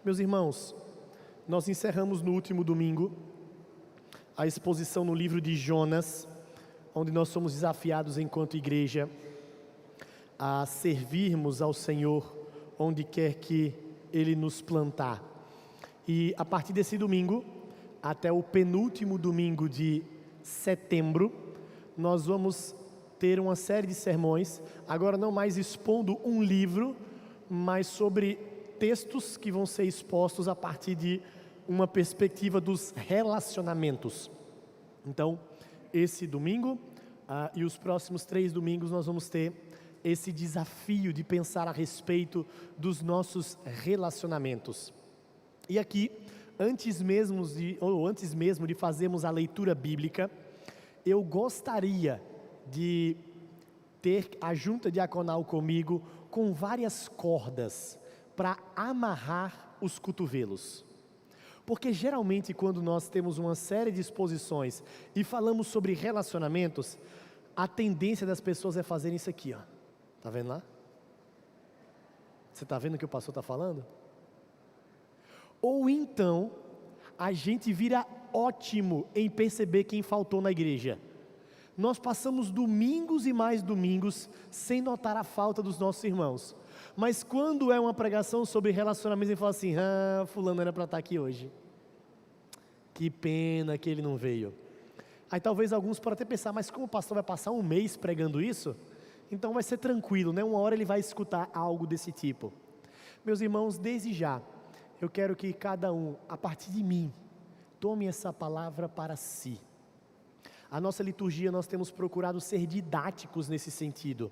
Meus irmãos, nós encerramos no último domingo a exposição no livro de Jonas, onde nós somos desafiados enquanto igreja a servirmos ao Senhor onde quer que Ele nos plantar. E a partir desse domingo, até o penúltimo domingo de setembro, nós vamos ter uma série de sermões, agora não mais expondo um livro, mas sobre textos que vão ser expostos a partir de uma perspectiva dos relacionamentos. Então, esse domingo e os próximos 3 domingos nós vamos ter esse desafio de pensar a respeito dos nossos relacionamentos. E aqui, antes mesmo de fazermos a leitura bíblica, eu gostaria de ter a junta diaconal comigo com várias cordas para amarrar os cotovelos. Porque geralmente quando nós temos uma série de exposições e falamos sobre relacionamentos, a tendência das pessoas é fazerem isso aqui, ó. Tá vendo lá? Você está vendo o que o pastor está falando? Ou então, a gente vira ótimo em perceber quem faltou na igreja. Nós passamos domingos e mais domingos sem notar a falta dos nossos irmãos. Mas quando é uma pregação sobre relacionamentos, ele fala assim: fulano era para estar aqui hoje. Que pena que ele não veio. Aí talvez alguns possam até pensar: mas como o pastor vai passar um mês pregando isso? Então vai ser tranquilo, né? Uma hora ele vai escutar algo desse tipo. Meus irmãos, desde já, eu quero que cada um, a partir de mim, tome essa palavra para si. A nossa liturgia, nós temos procurado ser didáticos nesse sentido.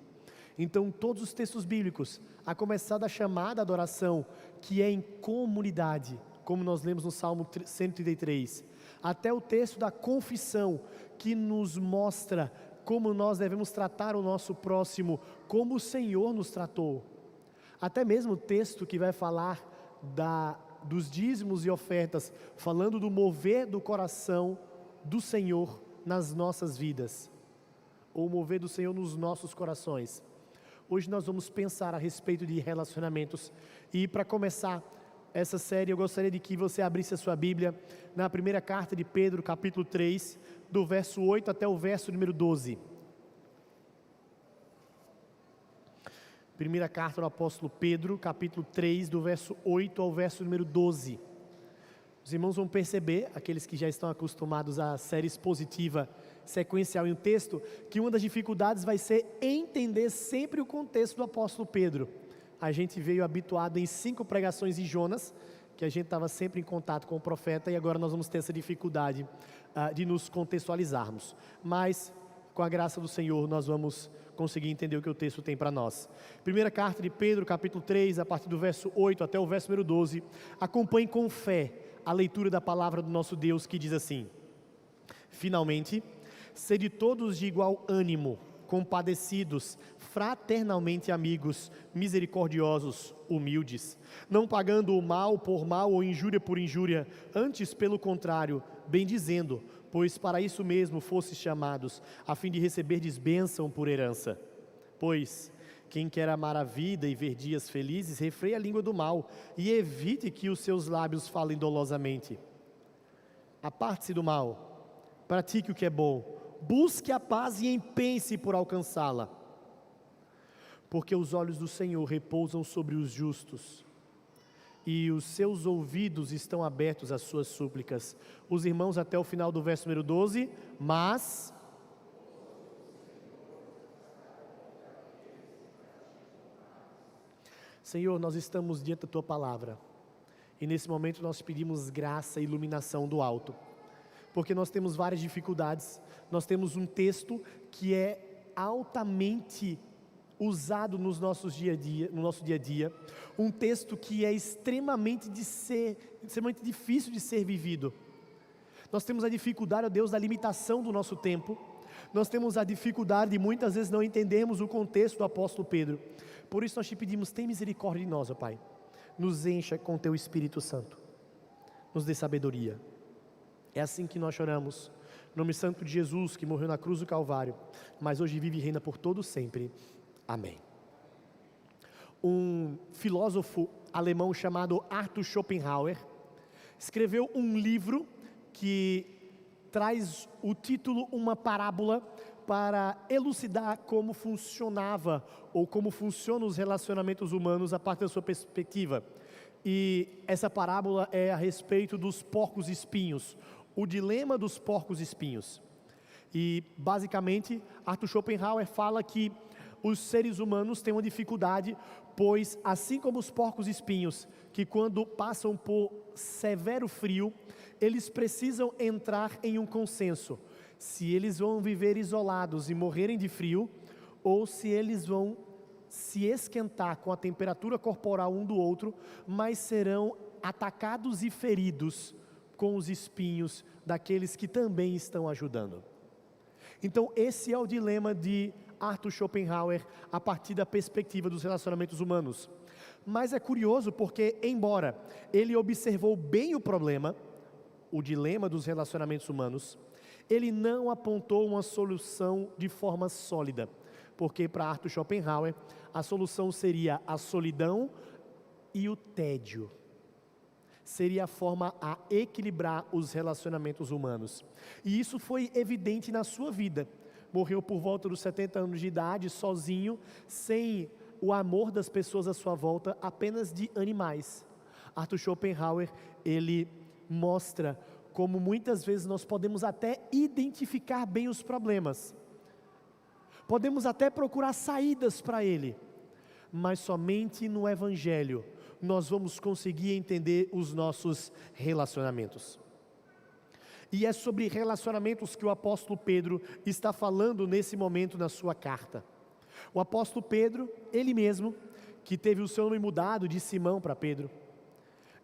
Então, todos os textos bíblicos, a começar da chamada adoração, que é em comunidade, como nós lemos no Salmo 133, até o texto da confissão, que nos mostra como nós devemos tratar o nosso próximo, como o Senhor nos tratou. Até mesmo o texto que vai falar dos dízimos e ofertas, falando do mover do coração do Senhor nas nossas vidas, ou o mover do Senhor nos nossos corações. Hoje nós vamos pensar a respeito de relacionamentos, e para começar essa série eu gostaria de que você abrisse a sua Bíblia na primeira carta de Pedro, capítulo 3, do verso 8 até o verso número 12. Primeira carta do apóstolo Pedro, capítulo 3, do verso 8 ao verso número 12. Os irmãos vão perceber, aqueles que já estão acostumados à série expositiva sequencial em um texto, que uma das dificuldades vai ser entender sempre o contexto do apóstolo Pedro. A gente veio habituado em 5 pregações de Jonas, que a gente estava sempre em contato com o profeta, e agora nós vamos ter essa dificuldade de nos contextualizarmos. Mas, com a graça do Senhor, nós vamos conseguir entender o que o texto tem para nós. Primeira carta de Pedro, capítulo 3, a partir do verso 8 até o verso número 12. Acompanhe com fé a leitura da palavra do nosso Deus, que diz assim: finalmente, sede todos de igual ânimo, compadecidos, fraternalmente amigos, misericordiosos, humildes, não pagando o mal por mal ou injúria por injúria, antes pelo contrário, bendizendo, pois para isso mesmo fostes chamados, a fim de receberdes bênção por herança. Pois quem quer amar a vida e ver dias felizes, refreie a língua do mal e evite que os seus lábios falem dolosamente. Aparte-se do mal, pratique o que é bom, busque a paz e empenhe-se por alcançá-la. Porque os olhos do Senhor repousam sobre os justos, e os seus ouvidos estão abertos às suas súplicas. Os irmãos até o final do verso número 12, mas... Senhor, nós estamos diante da Tua Palavra, e nesse momento nós pedimos graça e iluminação do alto, porque nós temos várias dificuldades. Nós temos um texto que é altamente usado no nosso dia a dia, um texto que é extremamente difícil de ser vivido. Nós temos a dificuldade, ó Deus, da limitação do nosso tempo. Nós temos a dificuldade de muitas vezes não entendermos o contexto do apóstolo Pedro. Por isso nós te pedimos: tem misericórdia de nós, ó Pai. Nos encha com Teu Espírito Santo, nos dê sabedoria. É assim que nós choramos, no nome santo de Jesus, que morreu na cruz do Calvário, mas hoje vive e reina por todo sempre. Amém. Um filósofo alemão chamado Arthur Schopenhauer, escreveu um livro que traz o título Uma Parábola para elucidar como funcionava ou como funcionam os relacionamentos humanos a partir da sua perspectiva. E essa parábola é a respeito dos porcos espinhos, o dilema dos porcos espinhos. E basicamente Arthur Schopenhauer fala que os seres humanos têm uma dificuldade, pois assim como os porcos espinhos, que quando passam por severo frio, eles precisam entrar em um consenso, se eles vão viver isolados e morrerem de frio, ou se eles vão se esquentar com a temperatura corporal um do outro, mas serão atacados e feridos com os espinhos daqueles que também estão ajudando. Então esse é o dilema de Arthur Schopenhauer a partir da perspectiva dos relacionamentos humanos. Mas é curioso porque, embora ele observou bem o problema, o dilema dos relacionamentos humanos, ele não apontou uma solução de forma sólida, porque para Arthur Schopenhauer a solução seria a solidão e o tédio. Seria a forma a equilibrar os relacionamentos humanos. E isso foi evidente na sua vida. Morreu por volta dos 70 anos de idade, sozinho, sem o amor das pessoas à sua volta, apenas de animais. Arthur Schopenhauer, ele mostra como muitas vezes nós podemos até identificar bem os problemas. Podemos até procurar saídas para ele, mas somente no Evangelho nós vamos conseguir entender os nossos relacionamentos. E é sobre relacionamentos que o apóstolo Pedro está falando nesse momento na sua carta. O apóstolo Pedro, ele mesmo, que teve o seu nome mudado de Simão para Pedro,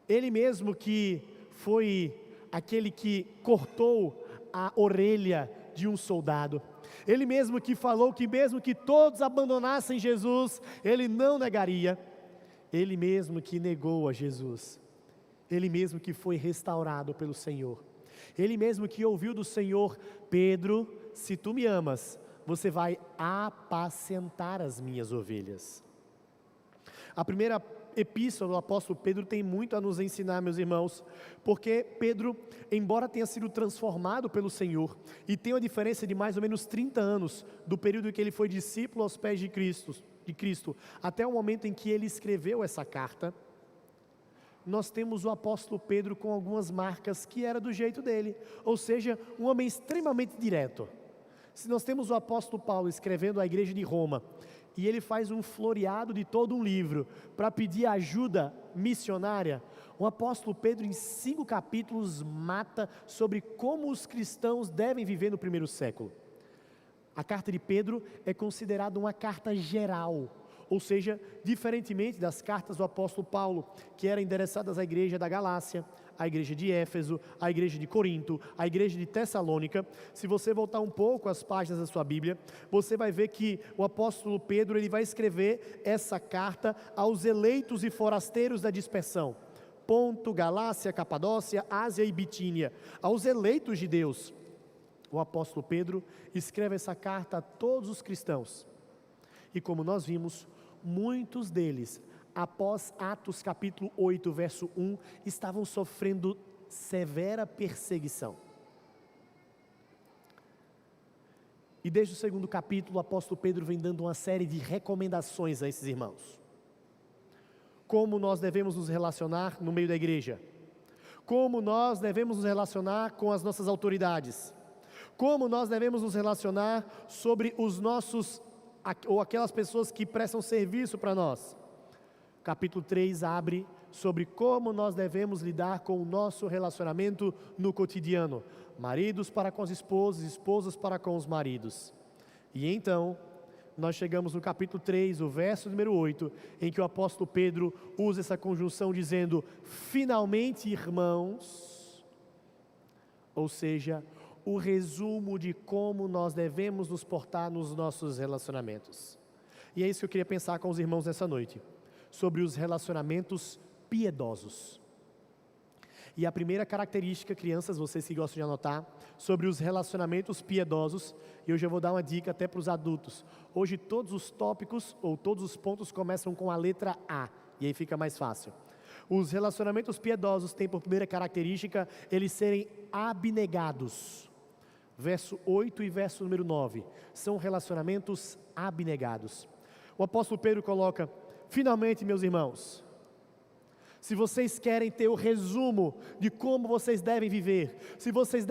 ele mesmo que foi aquele que cortou a orelha de um soldado, ele mesmo que falou que mesmo que todos abandonassem Jesus, ele não negaria, ele mesmo que negou a Jesus, ele mesmo que foi restaurado pelo Senhor, ele mesmo que ouviu do Senhor: Pedro, se tu me amas, você vai apacentar as minhas ovelhas. A primeira epístola do apóstolo Pedro tem muito a nos ensinar, meus irmãos, porque Pedro, embora tenha sido transformado pelo Senhor, e tem uma diferença de mais ou menos 30 anos, do período em que ele foi discípulo aos pés de Cristo, até o momento em que ele escreveu essa carta, nós temos o apóstolo Pedro com algumas marcas que era do jeito dele, ou seja, um homem extremamente direto. Se nós temos o apóstolo Paulo escrevendo à igreja de Roma, e ele faz um floreado de todo um livro para pedir ajuda missionária, o apóstolo Pedro em 5 capítulos mata sobre como os cristãos devem viver no primeiro século. A carta de Pedro é considerada uma carta geral, ou seja, diferentemente das cartas do apóstolo Paulo, que eram endereçadas à igreja da Galácia, à igreja de Éfeso, à igreja de Corinto, à igreja de Tessalônica. Se você voltar um pouco às páginas da sua Bíblia, você vai ver que o apóstolo Pedro, ele vai escrever essa carta aos eleitos e forasteiros da dispersão: Ponto, Galácia, Capadócia, Ásia e Bitínia, aos eleitos de Deus. O apóstolo Pedro escreve essa carta a todos os cristãos. E como nós vimos, muitos deles, após Atos capítulo 8, verso 1, estavam sofrendo severa perseguição. E desde o segundo capítulo, o apóstolo Pedro vem dando uma série de recomendações a esses irmãos. Como nós devemos nos relacionar no meio da igreja. Como nós devemos nos relacionar com as nossas autoridades. Como nós devemos nos relacionar sobre os nossos, ou aquelas pessoas que prestam serviço para nós. Capítulo 3 abre sobre como nós devemos lidar com o nosso relacionamento no cotidiano. Maridos para com as esposas, esposas para com os maridos. E então, nós chegamos no capítulo 3, o verso número 8, em que o apóstolo Pedro usa essa conjunção dizendo: finalmente, irmãos, ou seja, o resumo de como nós devemos nos portar nos nossos relacionamentos. E é isso que eu queria pensar com os irmãos nessa noite, sobre os relacionamentos piedosos. E a primeira característica, crianças, vocês que gostam de anotar, sobre os relacionamentos piedosos, e hoje eu vou dar uma dica até para os adultos. Hoje todos os tópicos ou todos os pontos começam com a letra A, E aí fica mais fácil. Os relacionamentos piedosos têm por primeira característica eles serem abnegados. Verso 8 e verso número 9. São relacionamentos abnegados. O apóstolo Pedro coloca: finalmente, meus irmãos, se vocês querem ter o resumo de como vocês devem viver, se vocês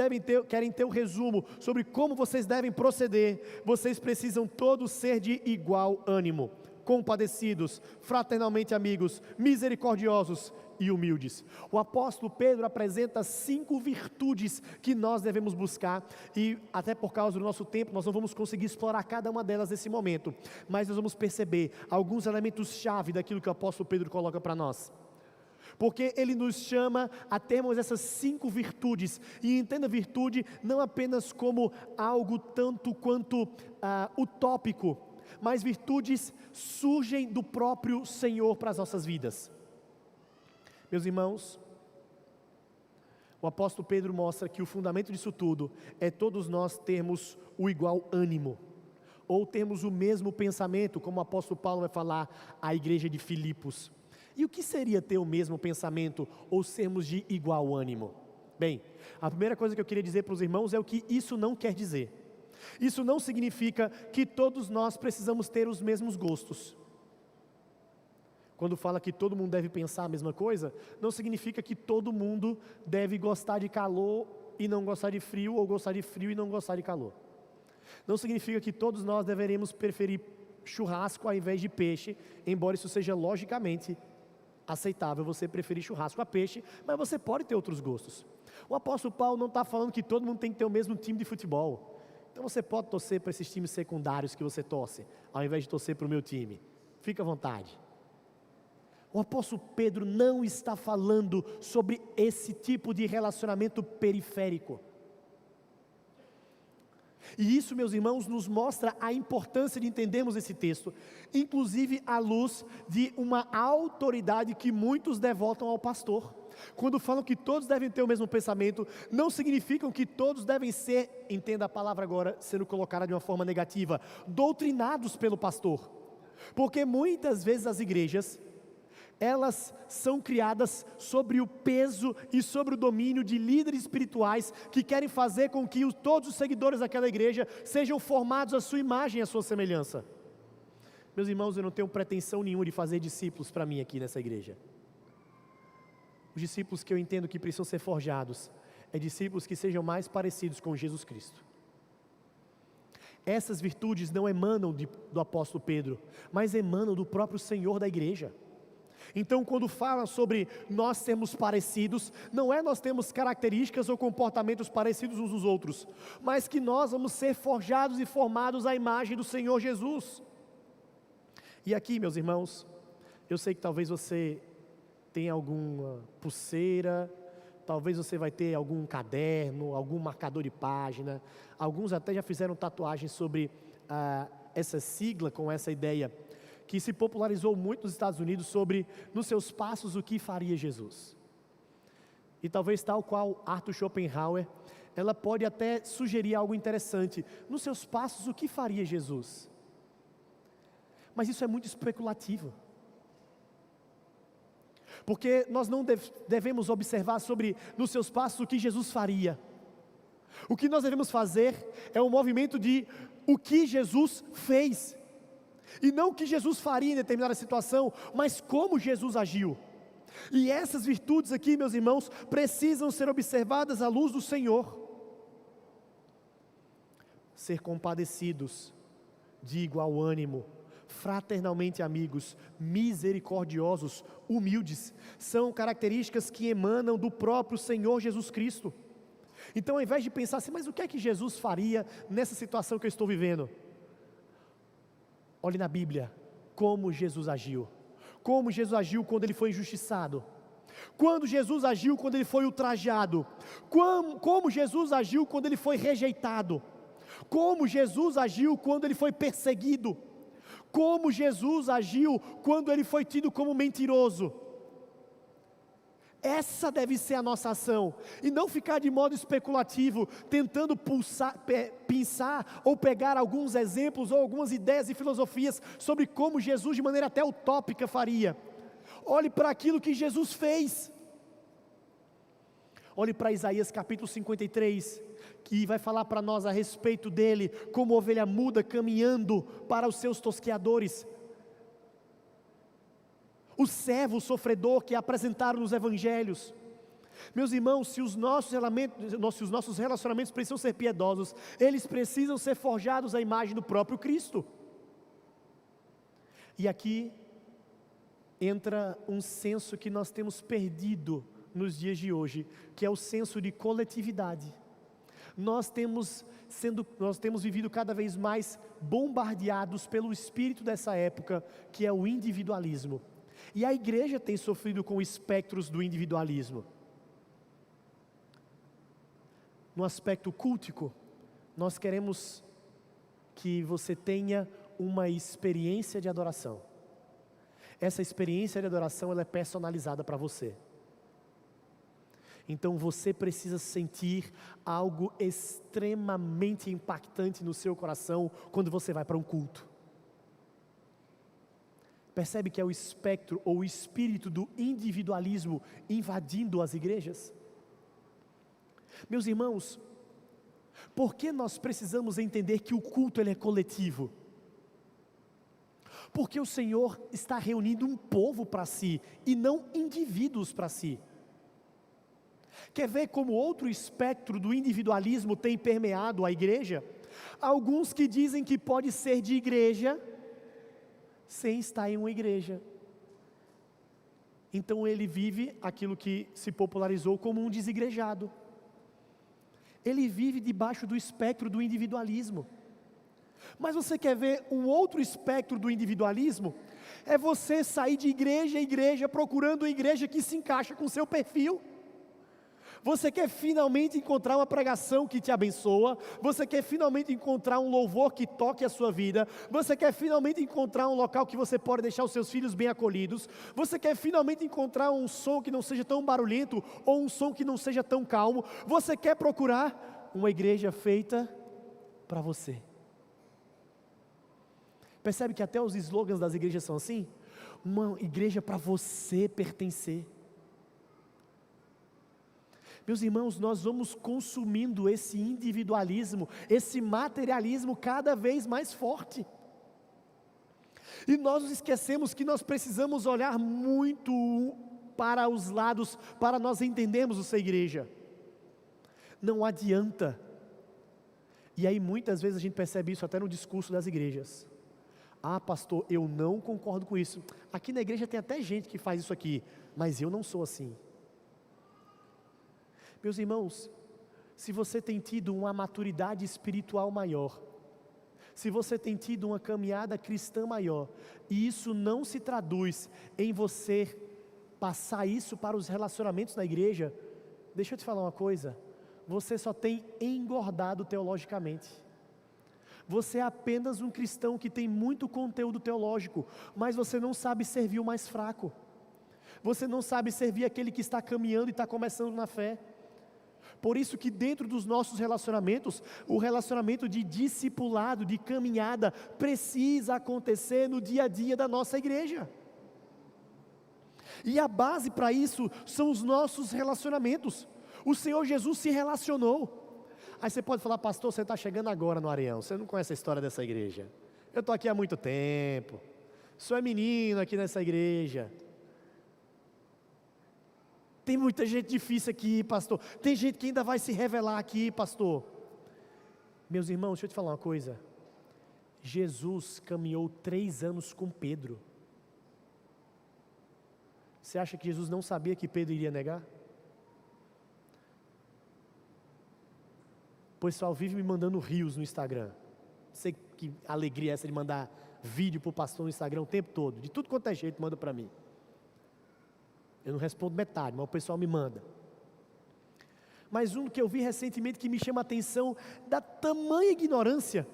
querem ter o resumo sobre como vocês devem proceder, vocês precisam todos ser de igual ânimo, compadecidos, fraternalmente amigos, misericordiosos e humildes. O apóstolo Pedro apresenta 5 virtudes que nós devemos buscar, e até por causa do nosso tempo nós não vamos conseguir explorar cada uma delas nesse momento, mas nós vamos perceber alguns elementos-chave daquilo que o apóstolo Pedro coloca para nós. Porque ele nos chama a termos essas 5 virtudes, e entenda virtude não apenas como algo tanto quanto utópico, mas virtudes surgem do próprio Senhor para as nossas vidas. Meus irmãos, o apóstolo Pedro mostra que o fundamento disso tudo é todos nós termos o igual ânimo, ou termos o mesmo pensamento, como o apóstolo Paulo vai falar à igreja de Filipos. E o que seria ter o mesmo pensamento ou sermos de igual ânimo? Bem, a primeira coisa que eu queria dizer para os irmãos é o que isso não quer dizer. Isso não significa que todos nós precisamos ter os mesmos gostos. Quando fala que todo mundo deve pensar a mesma coisa, não significa que todo mundo deve gostar de calor e não gostar de frio, ou gostar de frio e não gostar de calor. Não significa que todos nós deveríamos preferir churrasco ao invés de peixe, embora isso seja logicamente aceitável você preferir churrasco a peixe, mas você pode ter outros gostos. O apóstolo Paulo não está falando que todo mundo tem que ter o mesmo time de futebol. Então você pode torcer para esses times secundários que você torce, ao invés de torcer para o meu time. Fica à vontade. O apóstolo Pedro não está falando sobre esse tipo de relacionamento periférico. E isso, meus irmãos, nos mostra a importância de entendermos esse texto, inclusive à luz de uma autoridade que muitos devotam ao pastor. Quando falam que todos devem ter o mesmo pensamento, não significam que todos devem ser, entenda a palavra agora sendo colocada de uma forma negativa, doutrinados pelo pastor. Porque muitas vezes as igrejas, elas são criadas sobre o peso e sobre o domínio de líderes espirituais que querem fazer com que todos os seguidores daquela igreja sejam formados à sua imagem e à sua semelhança. Meus irmãos, eu não tenho pretensão nenhuma de fazer discípulos para mim aqui nessa igreja. Os discípulos que eu entendo que precisam ser forjados, é discípulos que sejam mais parecidos com Jesus Cristo. Essas virtudes não emanam do apóstolo Pedro, mas emanam do próprio Senhor da igreja. Então, quando fala sobre nós sermos parecidos, não é nós temos características ou comportamentos parecidos uns dos outros, mas que nós vamos ser forjados e formados à imagem do Senhor Jesus. E aqui, meus irmãos, eu sei que talvez você tenha alguma pulseira, talvez você vai ter algum caderno, algum marcador de página, alguns até já fizeram tatuagem sobre essa sigla com essa ideia, que se popularizou muito nos Estados Unidos sobre, nos seus passos, o que faria Jesus. E talvez tal qual Arthur Schopenhauer, ela pode até sugerir algo interessante, nos seus passos, o que faria Jesus? Mas isso é muito especulativo. Porque nós não devemos observar sobre, nos seus passos, o que Jesus faria. O que nós devemos fazer é um movimento de o que Jesus fez. E não o que Jesus faria em determinada situação, mas como Jesus agiu. E essas virtudes aqui, meus irmãos, precisam ser observadas à luz do Senhor. Ser compadecidos, de igual ânimo, fraternalmente amigos, misericordiosos, humildes, são características que emanam do próprio Senhor Jesus Cristo. Então, ao invés de pensar assim, mas o que é que Jesus faria nessa situação que eu estou vivendo? Olhe na Bíblia, como Jesus agiu. Como Jesus agiu quando ele foi injustiçado. Quando Jesus agiu quando ele foi ultrajado. Como Jesus agiu quando ele foi rejeitado. Como Jesus agiu quando ele foi perseguido. Como Jesus agiu quando ele foi tido como mentiroso. Essa deve ser a nossa ação, e não ficar de modo especulativo, tentando pensar ou pegar alguns exemplos ou algumas ideias e filosofias sobre como Jesus de maneira até utópica faria. Olhe para aquilo que Jesus fez. Olhe para Isaías capítulo 53, que vai falar para nós a respeito dele, como ovelha muda caminhando para os seus tosqueadores. O servo sofredor que apresentaram nos evangelhos. Meus irmãos, se os nossos relacionamentos precisam ser piedosos, eles precisam ser forjados à imagem do próprio Cristo. E aqui entra um senso que nós temos perdido nos dias de hoje, que é o senso de coletividade. Nós temos vivido cada vez mais bombardeados pelo espírito dessa época, que é o individualismo. E a igreja tem sofrido com espectros do individualismo. No aspecto cultico, nós queremos que você tenha uma experiência de adoração. Essa experiência de adoração, ela é personalizada para você. Então você precisa sentir algo extremamente impactante no seu coração quando você vai para um culto. Percebe que é o espectro ou o espírito do individualismo invadindo as igrejas? Meus irmãos, por que nós precisamos entender que o culto ele é coletivo? Porque o Senhor está reunindo um povo para si e não indivíduos para si. Quer ver como outro espectro do individualismo tem permeado a igreja? Alguns que dizem que pode ser de igreja sem estar em uma igreja. Então ele vive aquilo que se popularizou como um desigrejado. Ele vive debaixo do espectro do individualismo. Mas você quer ver um outro espectro do individualismo? É você sair de igreja em igreja procurando uma igreja que se encaixa com o seu perfil. Você quer finalmente encontrar uma pregação que te abençoa, você quer finalmente encontrar um louvor que toque a sua vida, você quer finalmente encontrar um local que você pode deixar os seus filhos bem acolhidos, você quer finalmente encontrar um som que não seja tão barulhento, ou um som que não seja tão calmo, você quer procurar uma igreja feita para você. Percebe que até os slogans das igrejas são assim? Uma igreja para você pertencer. Meus irmãos, nós vamos consumindo esse individualismo, esse materialismo cada vez mais forte. E nós nos esquecemos que nós precisamos olhar muito para os lados, para nós entendermos o ser igreja. Não adianta. E aí muitas vezes a gente percebe isso até no discurso das igrejas. Ah, pastor, eu não concordo com isso. Aqui na igreja tem até gente que faz isso aqui, mas eu não sou assim. Meus irmãos, se você tem tido uma maturidade espiritual maior, se você tem tido uma caminhada cristã maior, e isso não se traduz em você passar isso para os relacionamentos na igreja, deixa eu te falar uma coisa, você só tem engordado teologicamente. Você é apenas um cristão que tem muito conteúdo teológico, mas você não sabe servir o mais fraco. Você não sabe servir aquele que está caminhando e está começando na fé. Por isso que dentro dos nossos relacionamentos, o relacionamento de discipulado, de caminhada, precisa acontecer no dia a dia da nossa igreja. E a base para isso são os nossos relacionamentos. O Senhor Jesus se relacionou. Aí você pode falar, pastor, você está chegando agora no Areião, você não conhece a história dessa igreja. Eu estou aqui há muito tempo, sou menino aqui nessa igreja. Tem muita gente difícil aqui, pastor. Tem gente que ainda vai se revelar aqui, pastor. Meus irmãos, deixa eu te falar uma coisa. Jesus caminhou 3 anos com Pedro. Você acha que Jesus não sabia que Pedro iria negar? O pessoal vive me mandando rios no Instagram. Não sei que alegria é essa de mandar vídeo para o pastor no Instagram o tempo todo. De tudo quanto é jeito, manda para mim. Eu não respondo metade, mas o pessoal me manda. Mas um que eu vi recentemente que me chama a atenção da tamanha ignorância,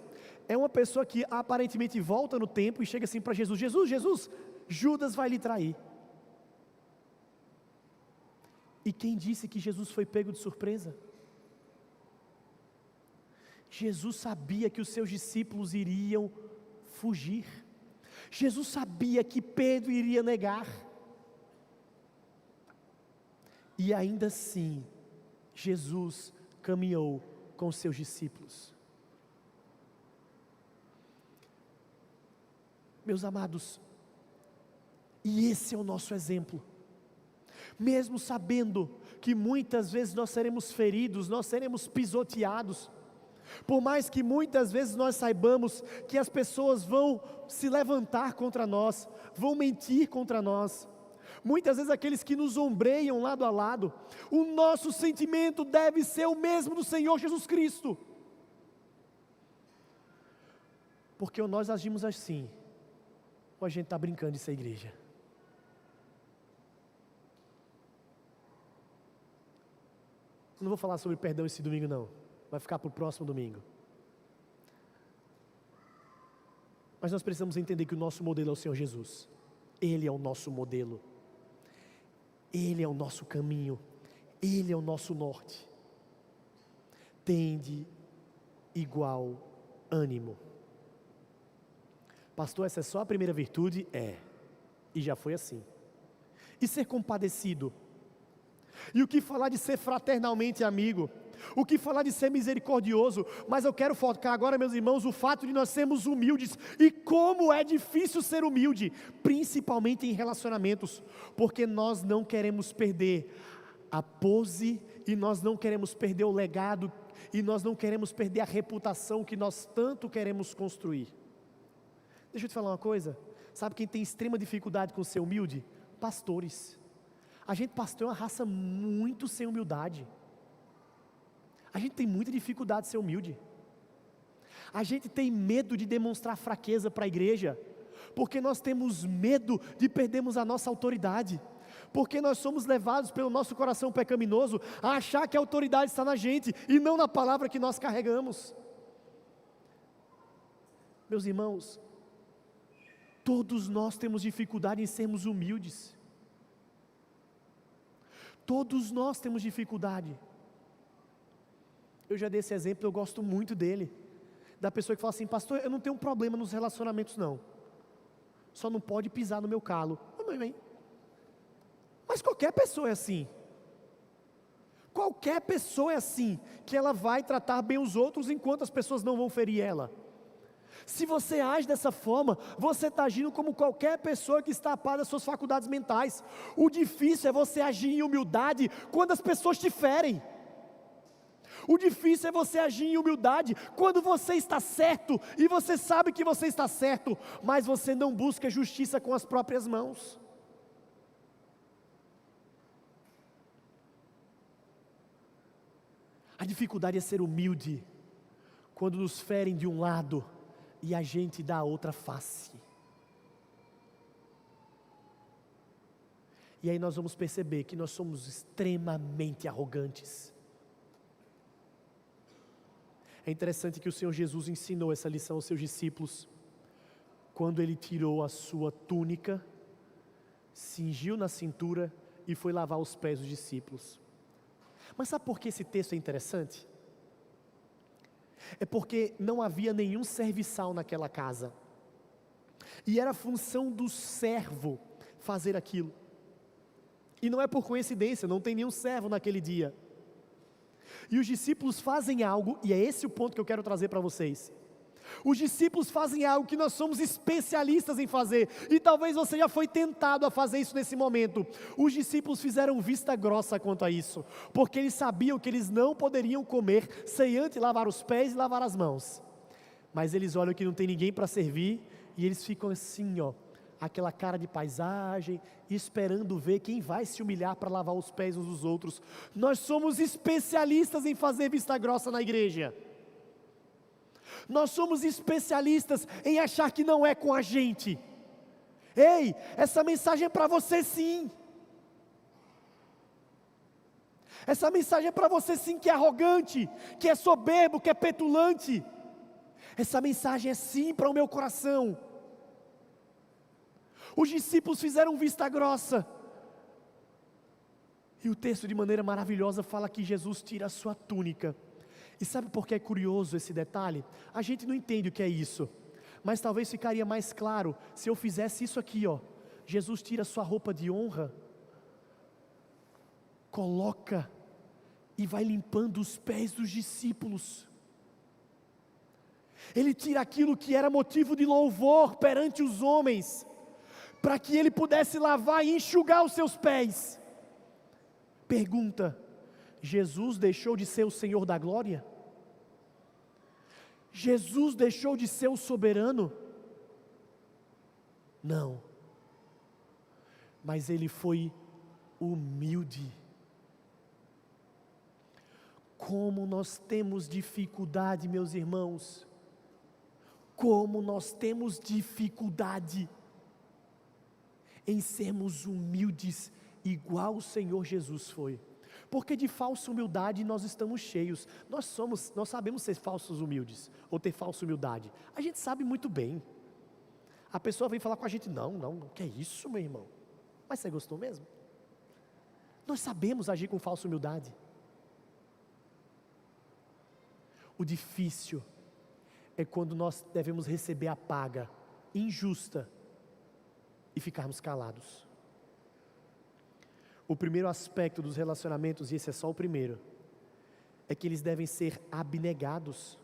é uma pessoa que aparentemente volta no tempo e chega assim para Jesus, Jesus, Judas vai lhe trair. E quem disse que Jesus foi pego de surpresa? Jesus sabia que os seus discípulos iriam fugir. Jesus sabia que Pedro iria negar. E ainda assim, Jesus caminhou com os seus discípulos. Meus amados, e esse é o nosso exemplo. Mesmo sabendo que muitas vezes nós seremos feridos, nós seremos pisoteados, por mais que muitas vezes nós saibamos que as pessoas vão se levantar contra nós, vão mentir contra nós, muitas vezes aqueles que nos ombreiam lado a lado, o nosso sentimento deve ser o mesmo do Senhor Jesus Cristo, porque ou nós agimos assim, ou a gente está brincando de ser igreja. Não vou falar sobre perdão esse domingo não, vai ficar para o próximo domingo. Mas nós precisamos entender que o nosso modelo é o Senhor Jesus. Ele é o nosso modelo. Ele é o nosso caminho. Ele é o nosso norte. Tende igual ânimo. Pastor, essa é só a primeira virtude? É. E já foi assim. E ser compadecido? E o que falar de ser fraternalmente amigo? O que falar de ser misericordioso? Mas eu quero focar agora, meus irmãos, o fato de nós sermos humildes. E como é difícil ser humilde, principalmente em relacionamentos, porque nós não queremos perder a pose, e nós não queremos perder o legado, e nós não queremos perder a reputação que nós tanto queremos construir. Deixa eu te falar uma coisa, sabe quem tem extrema dificuldade com ser humilde? Pastores. A gente, pastor, é uma raça muito sem humildade. A gente tem muita dificuldade de ser humilde. A gente tem medo de demonstrar fraqueza para a igreja, porque nós temos medo de perdermos a nossa autoridade, porque nós somos levados pelo nosso coração pecaminoso a achar que a autoridade está na gente e não na palavra que nós carregamos. Meus irmãos, todos nós temos dificuldade em sermos humildes. Todos nós temos dificuldade. Eu já dei esse exemplo, eu gosto muito dele. Da pessoa que fala assim, pastor, eu não tenho um problema nos relacionamentos não. Só não pode pisar no meu calo. Mas qualquer pessoa é assim. Qualquer pessoa é assim, que ela vai tratar bem os outros enquanto as pessoas não vão ferir ela. Se você age dessa forma, você está agindo como qualquer pessoa que está a par das suas faculdades mentais. O difícil é você agir em humildade quando as pessoas te ferem. O difícil é você agir em humildade quando você está certo, e você sabe que você está certo, mas você não busca justiça com as próprias mãos. A dificuldade é ser humilde quando nos ferem de um lado e a gente dá a outra face. E aí nós vamos perceber que nós somos extremamente arrogantes. É interessante que o Senhor Jesus ensinou essa lição aos seus discípulos, quando Ele tirou a sua túnica, cingiu na cintura e foi lavar os pés dos discípulos. Mas sabe por que esse texto é interessante? É porque não havia nenhum serviçal naquela casa, e era função do servo fazer aquilo, e não é por coincidência, não tem nenhum servo naquele dia, e os discípulos fazem algo, e é esse o ponto que eu quero trazer para vocês. Os discípulos fazem algo que nós somos especialistas em fazer, e talvez você já foi tentado a fazer isso nesse momento. Os discípulos fizeram vista grossa quanto a isso, porque eles sabiam que eles não poderiam comer sem antes lavar os pés e lavar as mãos. Mas eles olham que não tem ninguém para servir, e eles ficam assim, ó, aquela cara de paisagem, esperando ver quem vai se humilhar para lavar os pés uns dos outros. Nós somos especialistas em fazer vista grossa na igreja. Nós somos especialistas em achar que não é com a gente. Ei, essa mensagem é para você sim. Essa mensagem é para você sim que é arrogante, que é soberbo, que é petulante. Essa mensagem é sim para o meu coração. Os discípulos fizeram vista grossa. E o texto de maneira maravilhosa fala que Jesus tira a sua túnica. E sabe por que é curioso esse detalhe? A gente não entende o que é isso, mas talvez ficaria mais claro se eu fizesse isso aqui, ó. Jesus tira sua roupa de honra coloca e vai limpando os pés dos discípulos. Ele tira aquilo que era motivo de louvor perante os homens, para que ele pudesse lavar e enxugar os seus pés. Pergunta: Jesus deixou de ser o Senhor da glória? Jesus deixou de ser o soberano? Não. Mas ele foi humilde. Como nós temos dificuldade, meus irmãos. Como nós temos dificuldade em sermos humildes, igual o Senhor Jesus foi. Porque de falsa humildade nós estamos cheios. Nós sabemos ser falsos humildes, ou ter falsa humildade. A gente sabe muito bem. A pessoa vem falar com a gente: não, que é isso, meu irmão? Mas você gostou mesmo? Nós sabemos agir com falsa humildade. O difícil é quando nós devemos receber a paga injusta e ficarmos calados. O primeiro aspecto dos relacionamentos, e esse é só o primeiro, é que eles devem ser abnegados.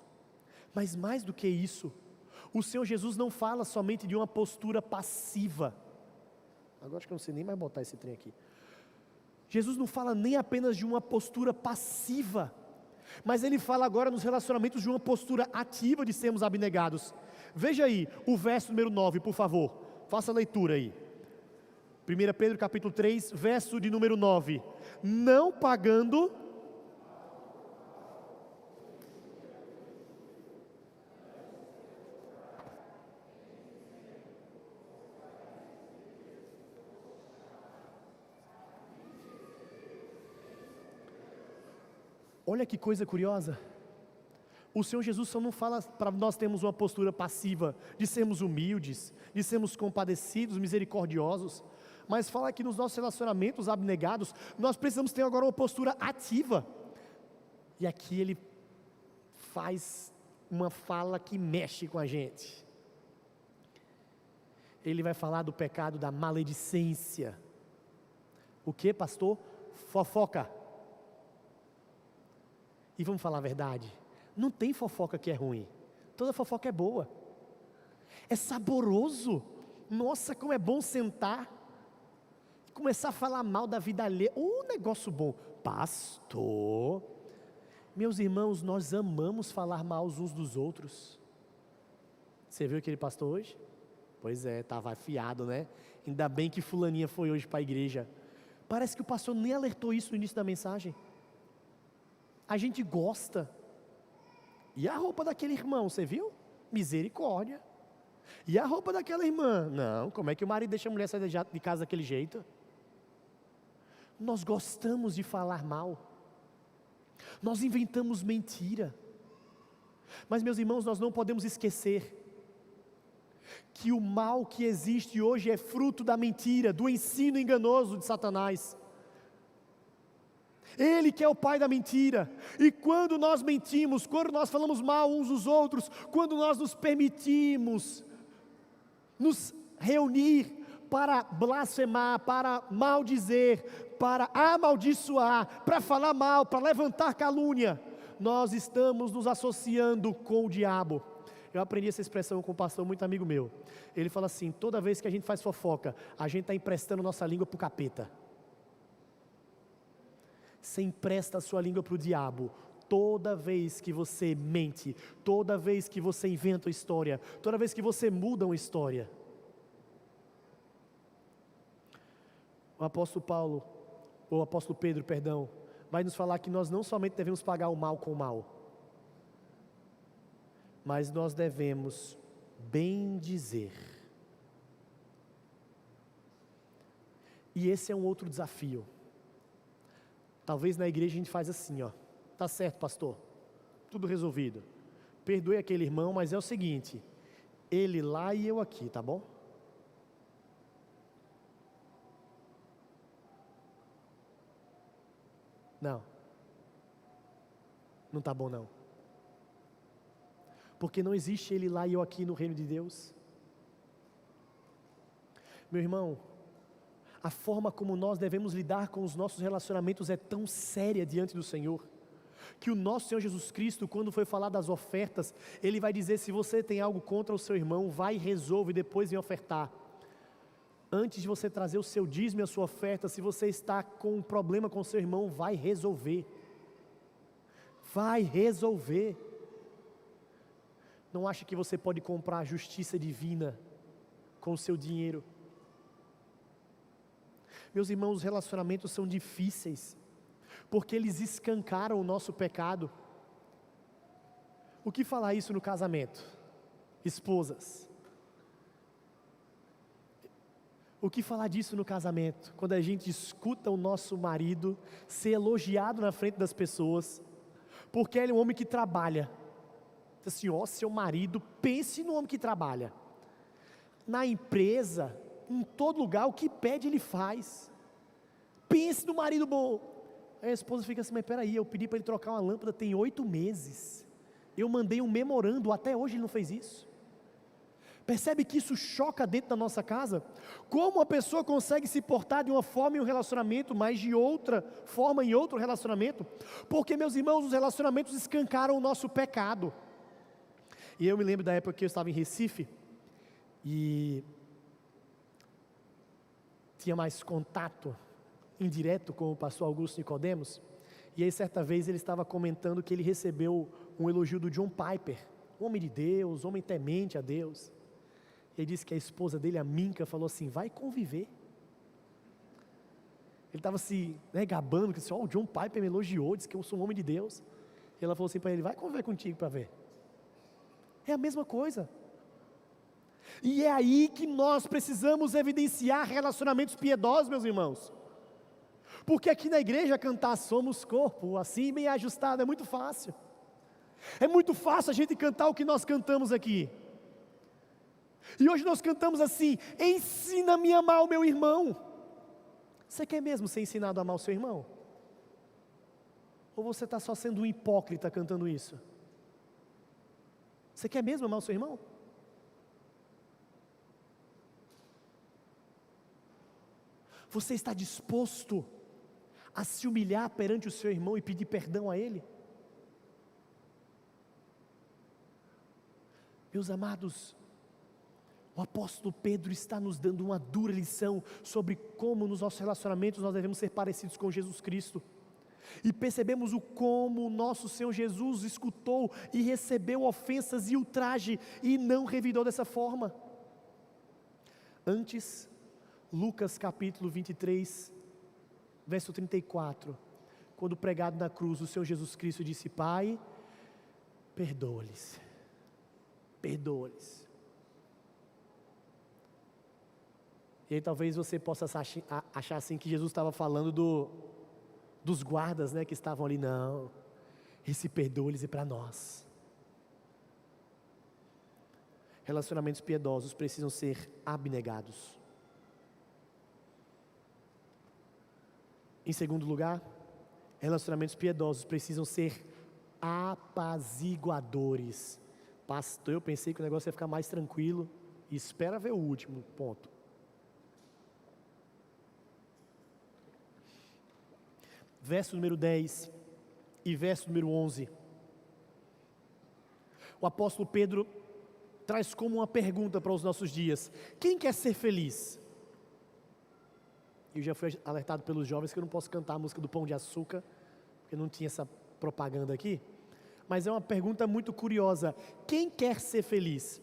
Mas mais do que isso, o Senhor Jesus não fala somente de uma postura passiva. Agora acho que eu não sei nem mais botar esse trem aqui. Jesus não fala nem apenas de uma postura passiva, mas Ele fala agora nos relacionamentos de uma postura ativa de sermos abnegados. Veja aí o verso número 9, por favor. Faça a leitura aí. 1 Pedro capítulo 3, verso de número 9. Não pagando... Olha que coisa curiosa. O Senhor Jesus só não fala para nós termos uma postura passiva, de sermos humildes, de sermos compadecidos, misericordiosos, mas fala que nos nossos relacionamentos abnegados, nós precisamos ter agora uma postura ativa. E aqui Ele faz uma fala que mexe com a gente. Ele vai falar do pecado da maledicência. O que, pastor? Fofoca. E vamos falar a verdade, não tem fofoca que é ruim, toda fofoca é boa, é saboroso. Nossa, como é bom sentar e começar a falar mal da vida alheia, negócio bom. Pastor, meus irmãos, nós amamos falar mal uns dos outros. Você viu aquele pastor hoje? Pois é, estava afiado, né? Ainda bem que fulaninha foi hoje para a igreja. Parece que o pastor nem alertou isso no início da mensagem. A gente gosta. E a roupa daquele irmão, você viu? Misericórdia. E a roupa daquela irmã? Não, como é que o marido deixa a mulher sair de casa daquele jeito? Nós gostamos de falar mal. Nós inventamos mentira. Mas, meus irmãos, nós não podemos esquecer que o mal que existe hoje é fruto da mentira, do ensino enganoso de Satanás. Ele que é o pai da mentira. E quando nós mentimos, quando nós falamos mal uns dos outros, quando nós nos permitimos nos reunir para blasfemar, para maldizer, para amaldiçoar, para falar mal, para levantar calúnia, nós estamos nos associando com o diabo. Eu aprendi essa expressão com um pastor muito amigo meu. Ele fala assim: toda vez que a gente faz fofoca, a gente está emprestando nossa língua para o capeta. Você empresta a sua língua para o diabo. Toda vez que você mente, toda vez que você inventa uma história, toda vez que você muda uma história. O apóstolo Pedro, vai nos falar que nós não somente devemos pagar o mal com o mal, mas nós devemos bendizer. E esse é um outro desafio. Talvez na igreja a gente faz assim, tá certo, pastor, tudo resolvido, perdoe aquele irmão, mas é o seguinte, ele lá e eu aqui, tá bom? Não tá bom não, porque não existe ele lá e eu aqui no reino de Deus. Meu irmão, a forma como nós devemos lidar com os nossos relacionamentos é tão séria diante do Senhor, que o nosso Senhor Jesus Cristo, quando foi falar das ofertas, Ele vai dizer: se você tem algo contra o seu irmão, vai e resolve, e depois vem ofertar. Antes de você trazer o seu dízimo e a sua oferta, se você está com um problema com o seu irmão, vai resolver. Vai resolver. Não acha que você pode comprar a justiça divina com o seu dinheiro? Meus irmãos, os relacionamentos são difíceis, porque eles escancaram o nosso pecado. O que falar isso no casamento? Esposas. O que falar disso no casamento? Quando a gente escuta o nosso marido ser elogiado na frente das pessoas, porque ele é um homem que trabalha. Diz assim: ó, seu marido, pense no homem que trabalha. Na empresa, em todo lugar, o que pede ele faz. Pense no marido bom. Aí a esposa fica assim: mas peraí, eu pedi para ele trocar uma lâmpada tem 8 meses. Eu mandei um memorando, até hoje ele não fez isso. Percebe que isso choca dentro da nossa casa? Como a pessoa consegue se portar de uma forma em um relacionamento, mas de outra forma em outro relacionamento? Porque, meus irmãos, os relacionamentos escancaram o nosso pecado. E eu me lembro da época que eu estava em Recife, e tinha mais contato indireto com o pastor Augusto Nicodemos, e aí certa vez ele estava comentando que ele recebeu um elogio do John Piper, homem de Deus, homem temente a Deus. Ele disse que a esposa dele, a Minka, falou assim: vai conviver. Ele estava se gabando, que assim: o John Piper me elogiou, disse que eu sou um homem de Deus. E ela falou assim para ele: vai conviver contigo para ver. É a mesma coisa. E é aí que nós precisamos evidenciar relacionamentos piedosos, meus irmãos. Porque aqui na igreja cantar somos corpo, assim bem ajustado, é muito fácil. É muito fácil a gente cantar o que nós cantamos aqui. E hoje nós cantamos assim: ensina-me a amar o meu irmão. Você quer mesmo ser ensinado a amar o seu irmão? Ou você está só sendo um hipócrita cantando isso? Você quer mesmo amar o seu irmão? Você está disposto a se humilhar perante o seu irmão e pedir perdão a ele? Meus amados, o apóstolo Pedro está nos dando uma dura lição sobre como nos nossos relacionamentos nós devemos ser parecidos com Jesus Cristo. E percebemos o como o nosso Senhor Jesus escutou e recebeu ofensas e ultraje e não revidou dessa forma. Antes, Lucas capítulo 23, verso 34, quando pregado na cruz, o Senhor Jesus Cristo disse: Pai, perdoa-lhes, perdoa-lhes. E aí talvez você possa achar assim que Jesus estava falando dos guardas, que estavam ali. Não, esse perdoa-lhes é para nós. Relacionamentos piedosos precisam ser abnegados. Em segundo lugar, relacionamentos piedosos precisam ser apaziguadores. Pastor, eu pensei que o negócio ia ficar mais tranquilo. Espera ver o último ponto. Verso número 10 e verso número 11. O apóstolo Pedro traz como uma pergunta para os nossos dias: quem quer ser feliz? Eu já fui alertado pelos jovens que eu não posso cantar a música do Pão de Açúcar, porque não tinha essa propaganda aqui. Mas é uma pergunta muito curiosa: quem quer ser feliz?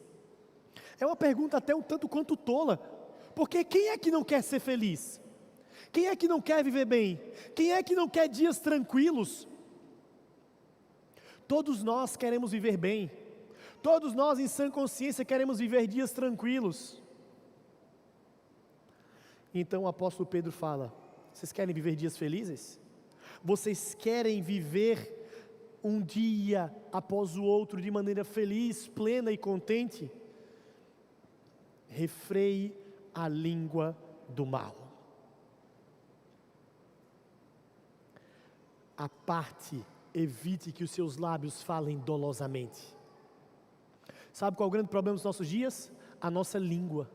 É uma pergunta até um tanto quanto tola, porque quem é que não quer ser feliz? Quem é que não quer viver bem? Quem é que não quer dias tranquilos? Todos nós queremos viver bem. Todos nós em sã consciência queremos viver dias tranquilos. Então o apóstolo Pedro fala: vocês querem viver dias felizes? Vocês querem viver um dia após o outro de maneira feliz, plena e contente? Refreie a língua do mal. Aparte, evite que os seus lábios falem dolosamente. Sabe qual é o grande problema dos nossos dias? A nossa língua.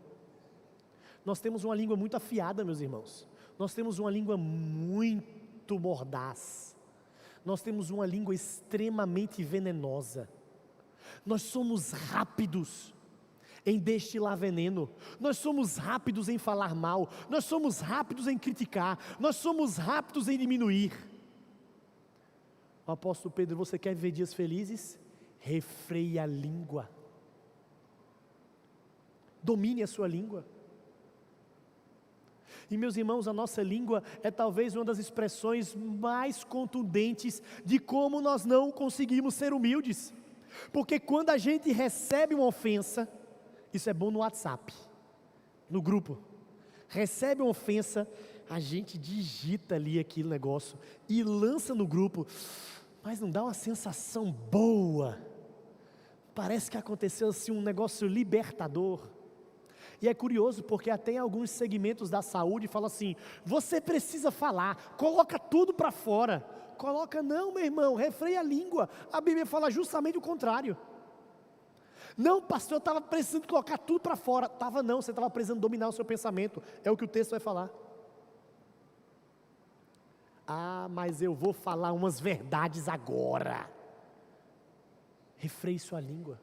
Nós temos uma língua muito afiada, meus irmãos. Nós temos uma língua muito mordaz. Nós temos uma língua extremamente venenosa. Nós somos rápidos em destilar veneno. Nós somos rápidos em falar mal. Nós somos rápidos em criticar. Nós somos rápidos em diminuir. O apóstolo Pedro, você quer viver dias felizes? Refreie a língua. Domine a sua língua. E meus irmãos, a nossa língua é talvez uma das expressões mais contundentes de como nós não conseguimos ser humildes. Porque quando a gente recebe uma ofensa, isso é bom no WhatsApp, no grupo, recebe uma ofensa, a gente digita ali aquele negócio e lança no grupo, mas não dá uma sensação boa, parece que aconteceu assim um negócio libertador. E é curioso porque até em alguns segmentos da saúde fala assim, você precisa falar, coloca tudo para fora. Coloca não, meu irmão, refreia a língua. A Bíblia fala justamente o contrário. Não, pastor, eu estava precisando colocar tudo para fora. Estava não, você estava precisando dominar o seu pensamento. É o que o texto vai falar. Ah, mas eu vou falar umas verdades agora. Refreie sua língua.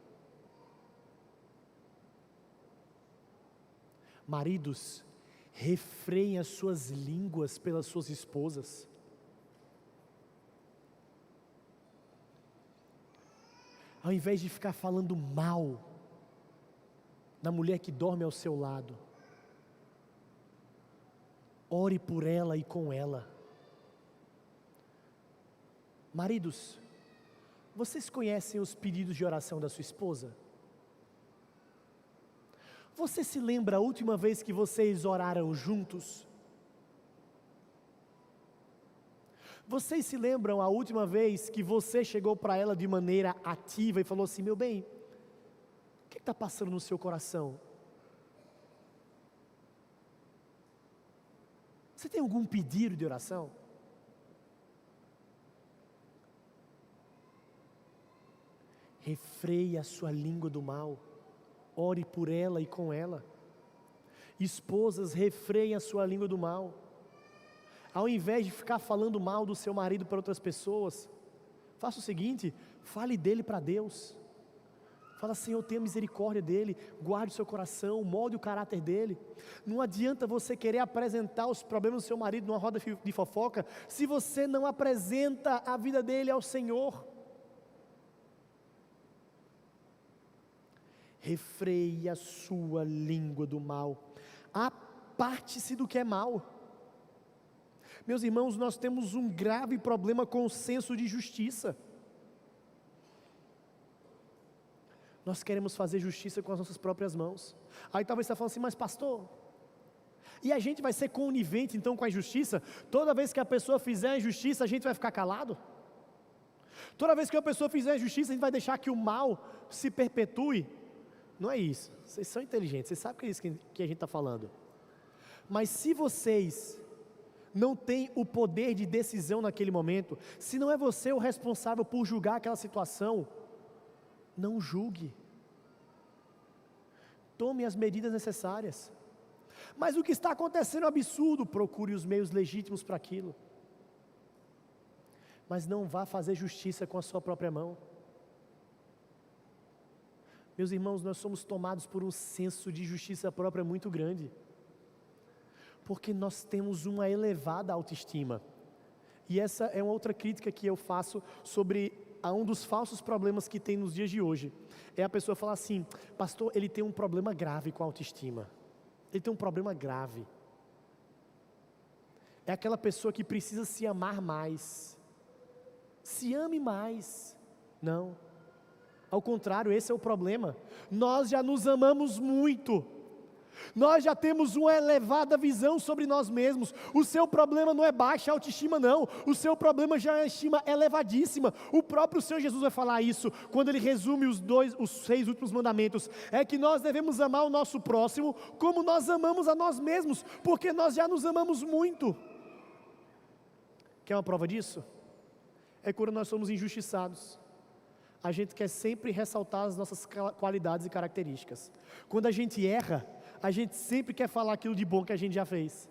Maridos, refreiem as suas línguas pelas suas esposas. Ao invés de ficar falando mal da mulher que dorme ao seu lado, ore por ela e com ela. Maridos, vocês conhecem os pedidos de oração da sua esposa? Você se lembra a última vez que vocês oraram juntos? Vocês se lembram a última vez que você chegou para ela de maneira ativa e falou assim, meu bem, o que está passando no seu coração? Você tem algum pedido de oração? Refreie a sua língua do mal. Ore por ela e com ela. Esposas, refreiem a sua língua do mal. Ao invés de ficar falando mal do seu marido para outras pessoas, faça o seguinte, fale dele para Deus. Fala, Senhor, tenha misericórdia dele, guarde o seu coração, molde o caráter dele. Não adianta você querer apresentar os problemas do seu marido numa roda de fofoca, se você não apresenta a vida dele ao Senhor. Refreie a sua língua do mal. Aparte-se do que é mal. Meus irmãos, nós temos um grave problema com o senso de justiça. Nós queremos fazer justiça com as nossas próprias mãos. Aí talvez você está falando assim, mas pastor, e a gente vai ser conivente então com a injustiça? Toda vez que a pessoa fizer a injustiça, a gente vai ficar calado? Toda vez que a pessoa fizer a injustiça, a gente vai deixar que o mal se perpetue? Não é isso, vocês são inteligentes, vocês sabem que é isso que a gente está falando. Mas se vocês não têm o poder de decisão naquele momento, se não é você o responsável por julgar aquela situação, não julgue. Tome as medidas necessárias. Mas o que está acontecendo é um absurdo, procure os meios legítimos para aquilo. Mas não vá fazer justiça com a sua própria mão. Meus irmãos, nós somos tomados por um senso de justiça própria muito grande, porque nós temos uma elevada autoestima, e essa é uma outra crítica que eu faço sobre um dos falsos problemas que tem nos dias de hoje, é a pessoa falar assim, pastor, ele tem um problema grave com a autoestima, ele tem um problema grave, é aquela pessoa que precisa se amar mais, se ame mais, não, ao contrário, esse é o problema. Nós já nos amamos muito. Nós já temos uma elevada visão sobre nós mesmos. O seu problema não é baixa autoestima, não. O seu problema já é uma estima elevadíssima. O próprio Senhor Jesus vai falar isso quando Ele resume os 6 últimos mandamentos. É que nós devemos amar o nosso próximo como nós amamos a nós mesmos, porque nós já nos amamos muito. Quer uma prova disso? É quando nós somos injustiçados. A gente quer sempre ressaltar as nossas qualidades e características. Quando a gente erra, a gente sempre quer falar aquilo de bom que a gente já fez.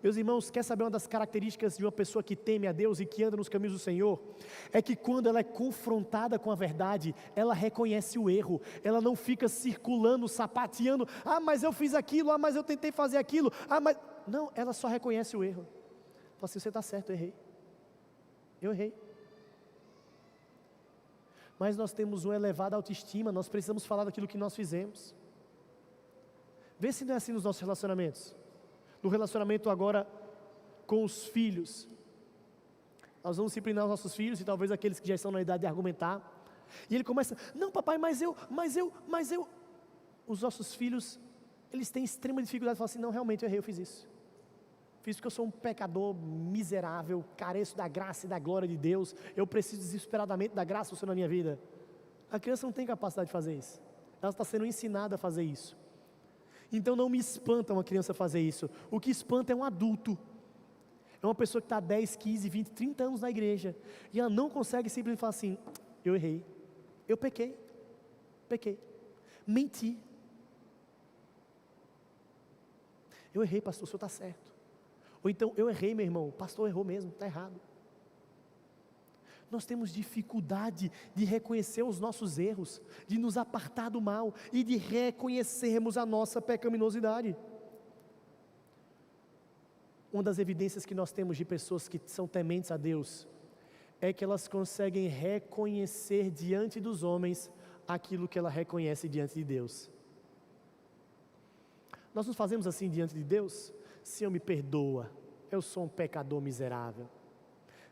Meus irmãos, quer saber uma das características de uma pessoa que teme a Deus e que anda nos caminhos do Senhor? É que quando ela é confrontada com a verdade, ela reconhece o erro, ela não fica circulando, sapateando, mas eu fiz aquilo, mas eu tentei fazer aquilo, mas... Não, ela só reconhece o erro. Fala assim, você está certo, eu errei. Mas nós temos uma elevada autoestima, nós precisamos falar daquilo que nós fizemos. Vê se não é assim nos nossos relacionamentos. No relacionamento agora com os filhos, nós vamos disciplinar os nossos filhos, e talvez aqueles que já estão na idade de argumentar, e ele começa, não papai, mas eu, os nossos filhos, eles têm extrema dificuldade de falar assim, não, realmente eu errei, eu fiz isso, porque eu sou um pecador miserável, careço da graça e da glória de Deus, eu preciso desesperadamente da graça do Senhor na minha vida. A criança não tem capacidade de fazer isso, ela está sendo ensinada a fazer isso. Então não me espanta uma criança fazer isso. O que espanta é um adulto. É uma pessoa que está 10, 15, 20, 30 anos na igreja. E ela não consegue simplesmente falar assim, eu errei. Eu pequei. Menti. Eu errei, pastor, o senhor está certo. Ou então, eu errei, meu irmão, o pastor errou mesmo, está errado. Nós temos dificuldade de reconhecer os nossos erros, de nos apartar do mal e de reconhecermos a nossa pecaminosidade. Uma das evidências que nós temos de pessoas que são tementes a Deus é que elas conseguem reconhecer diante dos homens aquilo que ela reconhece diante de Deus. Nós nos fazemos assim diante de Deus? Senhor, me perdoa, eu sou um pecador miserável.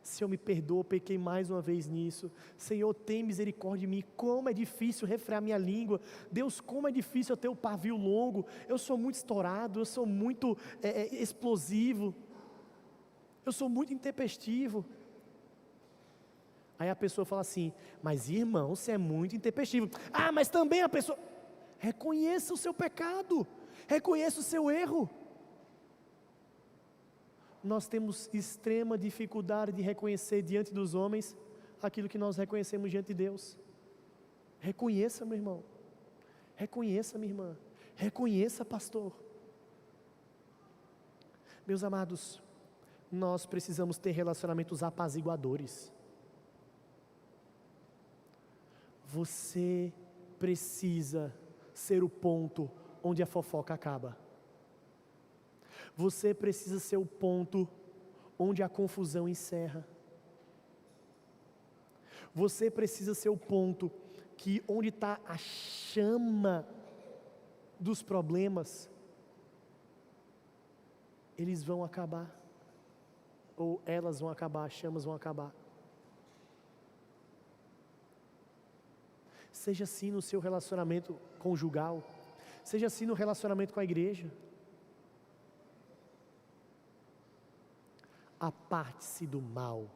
Senhor, me perdoa, pequei mais uma vez nisso. Senhor, tem misericórdia de mim. Como é difícil refrear minha língua. Deus, como é difícil eu ter o pavio longo. Eu sou muito estourado, eu sou muito explosivo. Eu sou muito intempestivo. Aí a pessoa fala assim, mas irmão, você é muito intempestivo. Mas também a pessoa... Reconheça o seu pecado. Reconheça o seu erro. Nós temos extrema dificuldade de reconhecer diante dos homens aquilo que nós reconhecemos diante de Deus. Reconheça, meu irmão. Reconheça, minha irmã. Reconheça, pastor. Meus amados, nós precisamos ter relacionamentos apaziguadores. Você precisa ser o ponto onde a fofoca acaba. Você precisa ser o ponto onde a confusão encerra. Você precisa ser o ponto que onde está a chama dos problemas, eles vão acabar. Ou elas vão acabar, as chamas vão acabar. Seja assim no seu relacionamento conjugal. Seja assim no relacionamento com a igreja. Aparte-se do mal.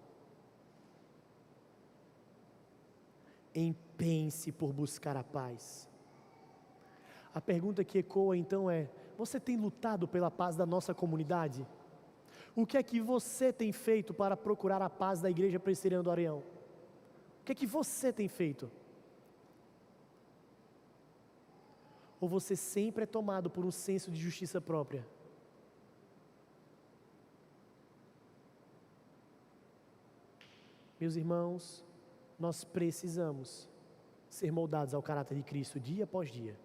Empenhe-se por buscar a paz. A pergunta que ecoa então é: você tem lutado pela paz da nossa comunidade? O que é que você tem feito para procurar a paz da Igreja Presbiteriana do Areião? O que é que você tem feito? Ou você sempre é tomado por um senso de justiça própria? Meus irmãos, nós precisamos ser moldados ao caráter de Cristo dia após dia.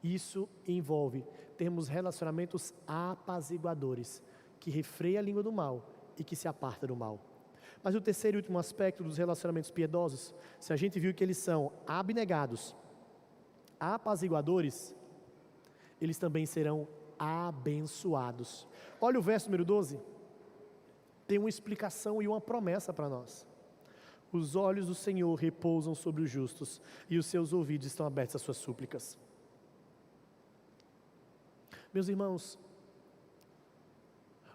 Isso envolve termos relacionamentos apaziguadores, que refreia a língua do mal e que se aparta do mal. Mas o terceiro e último aspecto dos relacionamentos piedosos, se a gente viu que eles são abnegados, apaziguadores, eles também serão abençoados. Olha o verso número 12, tem uma explicação e uma promessa para nós. Os olhos do Senhor repousam sobre os justos, e os seus ouvidos estão abertos às suas súplicas. Meus irmãos,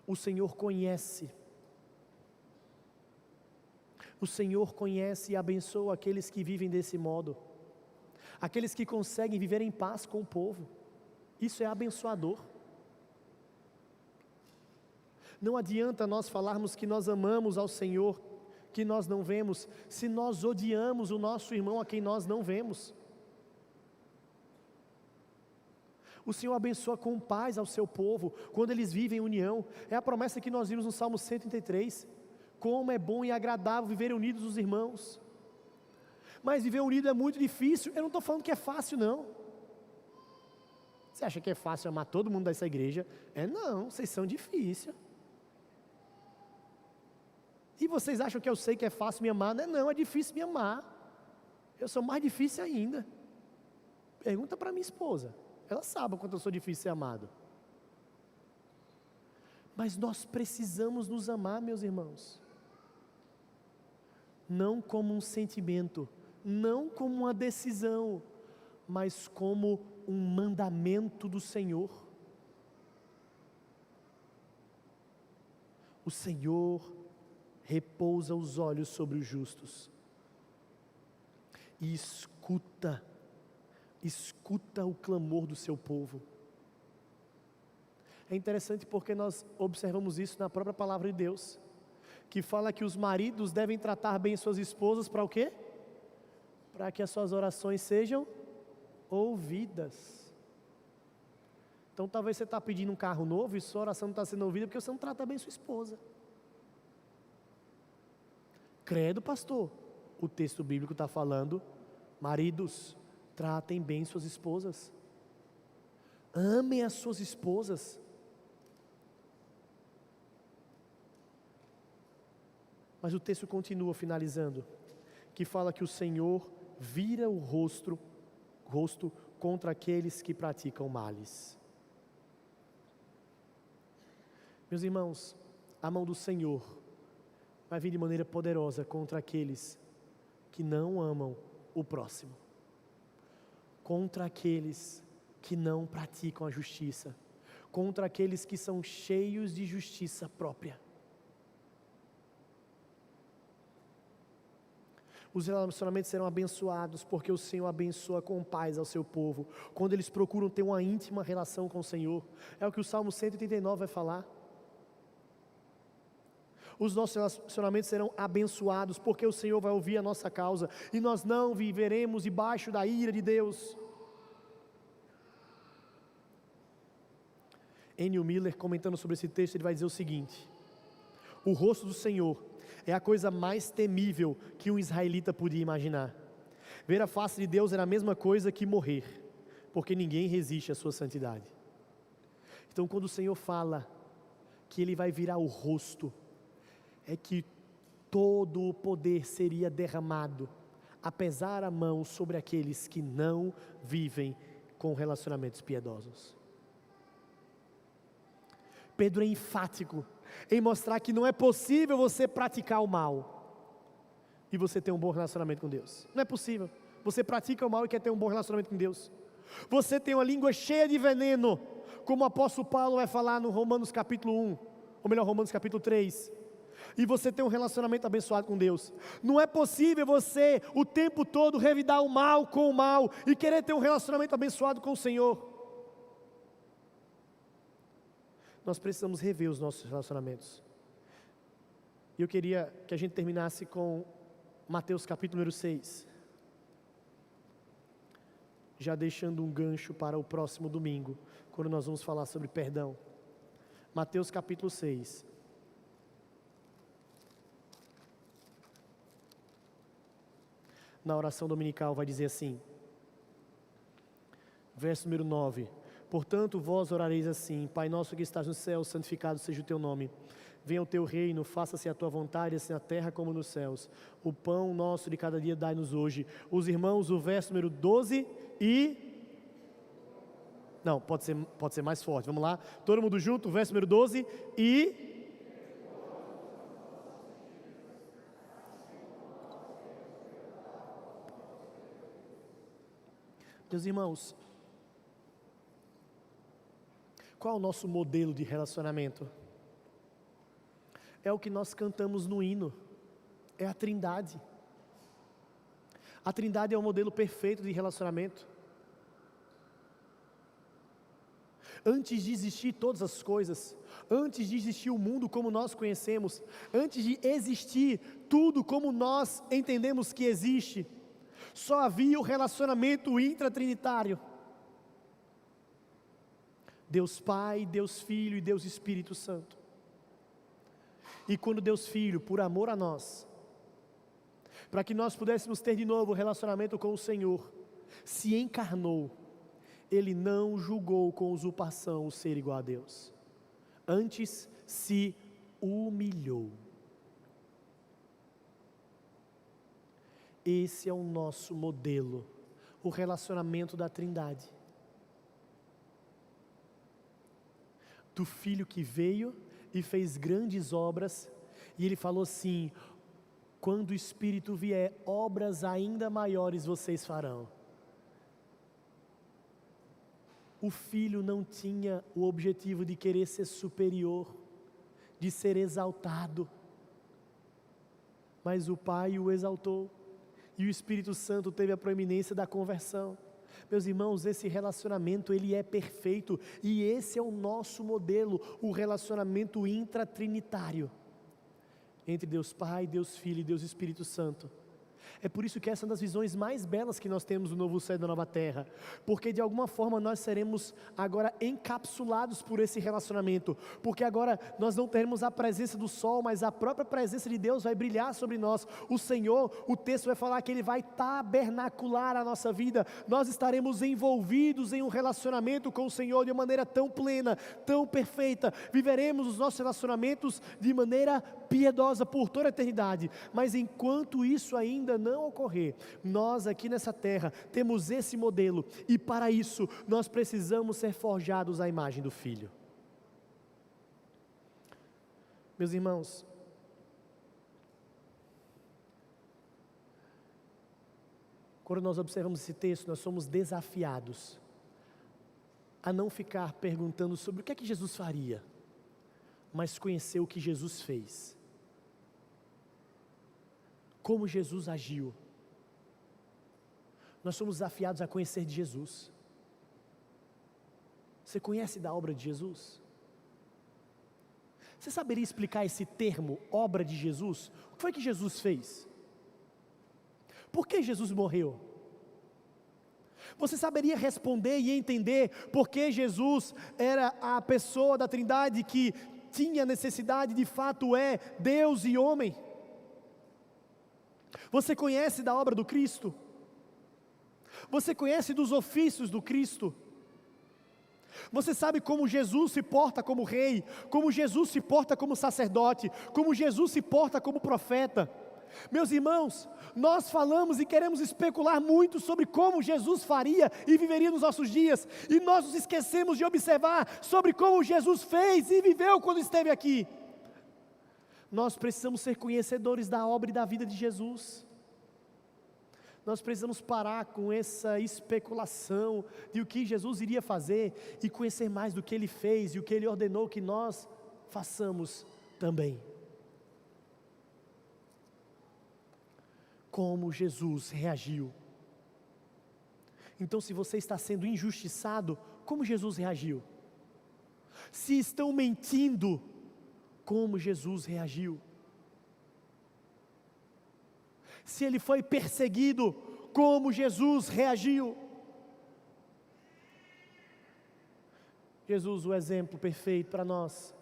o Senhor conhece e abençoa aqueles que vivem desse modo, aqueles que conseguem viver em paz com o povo. Isso é abençoador. Não adianta nós falarmos que nós amamos ao Senhor, que nós não vemos, se nós odiamos o nosso irmão a quem nós não vemos. O Senhor abençoa com paz ao seu povo, quando eles vivem em união. É a promessa que nós vimos no Salmo 133. Como é bom e agradável viver unidos os irmãos. Mas viver unido é muito difícil. Eu não estou falando que é fácil, não. Você acha que é fácil amar todo mundo dessa igreja? Não, vocês são difíceis. E vocês acham que eu sei que é fácil me amar? Não, é difícil me amar. Eu sou mais difícil ainda. Pergunta para minha esposa. Ela sabe o quanto eu sou difícil de ser amado. Mas nós precisamos nos amar, meus irmãos. Não como um sentimento, não como uma decisão, mas como um mandamento do Senhor. O Senhor repousa os olhos sobre os justos e escuta o clamor do seu povo. É interessante porque nós observamos isso na própria palavra de Deus, que fala que os maridos devem tratar bem suas esposas para o quê? Para que as suas orações sejam ouvidas. Então talvez você está pedindo um carro novo e sua oração não está sendo ouvida porque você não trata bem sua esposa. Credo, pastor, o texto bíblico está falando, maridos, tratem bem suas esposas, amem as suas esposas. Mas o texto continua finalizando, que fala que o Senhor vira o rosto contra aqueles que praticam males. Meus irmãos, a mão do Senhor vai vir de maneira poderosa contra aqueles que não amam o próximo, contra aqueles que não praticam a justiça, contra aqueles que são cheios de justiça própria. Os relacionamentos serão abençoados porque o Senhor abençoa com paz ao seu povo, quando eles procuram ter uma íntima relação com o Senhor. É o que o Salmo 139 vai falar. Os nossos relacionamentos serão abençoados porque o Senhor vai ouvir a nossa causa e nós não viveremos debaixo da ira de Deus. N.U. Miller, comentando sobre esse texto, ele vai dizer o seguinte: o rosto do Senhor é a coisa mais temível que um israelita podia imaginar. Ver a face de Deus era a mesma coisa que morrer, porque ninguém resiste à sua santidade. Então quando o Senhor fala que Ele vai virar o rosto, é que todo o poder seria derramado, a pesar a mão sobre aqueles que não vivem com relacionamentos piedosos. Pedro é enfático em mostrar que não é possível você praticar o mal e você ter um bom relacionamento com Deus. Não é possível. Você pratica o mal e quer ter um bom relacionamento com Deus. Você tem uma língua cheia de veneno, como o apóstolo Paulo vai falar no Romanos capítulo 1, ou melhor, Romanos capítulo 3. E você tem um relacionamento abençoado com Deus. Não é possível você o tempo todo revidar o mal com o mal e querer ter um relacionamento abençoado com o Senhor. Nós precisamos rever os nossos relacionamentos. E eu queria que a gente terminasse com Mateus capítulo número 6. Já deixando um gancho para o próximo domingo, quando nós vamos falar sobre perdão. Mateus capítulo 6. Na oração dominical vai dizer assim, verso número 9: portanto vós orareis assim: Pai nosso que estás no céu, santificado seja o teu nome, venha o teu reino, faça-se a tua vontade, assim na terra como nos céus. O pão nosso de cada dia dai-nos hoje. Os irmãos, o verso número 12 e... não, pode ser mais forte, vamos lá, todo mundo junto, o verso número 12 e... Meus irmãos, qual é o nosso modelo de relacionamento? É o que nós cantamos no hino, é a Trindade. A Trindade é o modelo perfeito de relacionamento. Antes de existir todas as coisas, antes de existir o mundo como nós conhecemos, antes de existir tudo como nós entendemos que existe, só havia o relacionamento intratrinitário. Deus Pai, Deus Filho e Deus Espírito Santo. E quando Deus Filho, por amor a nós, para que nós pudéssemos ter de novo o relacionamento com o Senhor, se encarnou, Ele não julgou com usurpação o ser igual a Deus. Antes se humilhou. Esse é o nosso modelo, o relacionamento da Trindade. Do Filho que veio e fez grandes obras, e Ele falou assim: quando o Espírito vier, obras ainda maiores vocês farão. O Filho não tinha o objetivo de querer ser superior, de ser exaltado, mas o Pai o exaltou, e o Espírito Santo teve a proeminência da conversão. Meus irmãos, esse relacionamento, ele é perfeito, e esse é o nosso modelo, o relacionamento intratrinitário, entre Deus Pai, Deus Filho e Deus Espírito Santo. É por isso que essa é uma das visões mais belas que nós temos do novo céu e da nova terra, porque de alguma forma nós seremos agora encapsulados por esse relacionamento, porque agora nós não teremos a presença do sol, mas a própria presença de Deus vai brilhar sobre nós. O Senhor, o texto vai falar que Ele vai tabernacular a nossa vida, nós estaremos envolvidos em um relacionamento com o Senhor de uma maneira tão plena, tão perfeita, viveremos os nossos relacionamentos de maneira piedosa por toda a eternidade. Mas enquanto isso ainda não ocorrer, nós aqui nessa terra temos esse modelo, e para isso nós precisamos ser forjados à imagem do Filho. Meus irmãos, quando nós observamos esse texto, nós somos desafiados a não ficar perguntando sobre o que é que Jesus faria, mas conhecer o que Jesus fez. Como Jesus agiu. Nós somos desafiados a conhecer de Jesus. Você conhece da obra de Jesus? Você saberia explicar esse termo, obra de Jesus? O que foi que Jesus fez? Por que Jesus morreu? Você saberia responder e entender por que Jesus era a pessoa da Trindade que tinha necessidade, de fato é Deus e homem? Você conhece da obra do Cristo? Você conhece dos ofícios do Cristo? Você sabe como Jesus se porta como rei, como Jesus se porta como sacerdote, como Jesus se porta como profeta? Meus irmãos, nós falamos e queremos especular muito sobre como Jesus faria e viveria nos nossos dias, e nós nos esquecemos de observar sobre como Jesus fez e viveu quando esteve aqui. Nós precisamos ser conhecedores da obra e da vida de Jesus. Nós precisamos parar com essa especulação de o que Jesus iria fazer e conhecer mais do que Ele fez e o que Ele ordenou que nós façamos também. Como Jesus reagiu. Então, se você está sendo injustiçado, como Jesus reagiu? Se estão mentindo, como Jesus reagiu? Se Ele foi perseguido, como Jesus reagiu? Jesus, o exemplo perfeito para nós,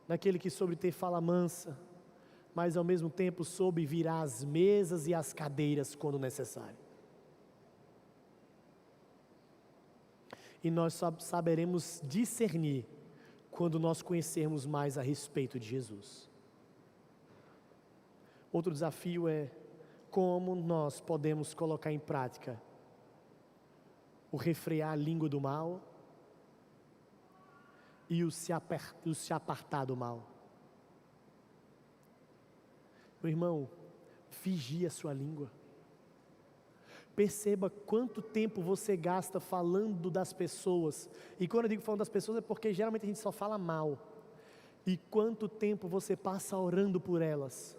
daquele que soube ter fala mansa, mas ao mesmo tempo soube virar as mesas e as cadeiras quando necessário. E nós só saberemos discernir quando nós conhecermos mais a respeito de Jesus. Outro desafio é como nós podemos colocar em prática o refrear a língua do mal e o se apartar do mal. Meu irmão, vigie a sua língua. Perceba quanto tempo você gasta falando das pessoas. E quando eu digo falando das pessoas é porque geralmente a gente só fala mal. E quanto tempo você passa orando por elas.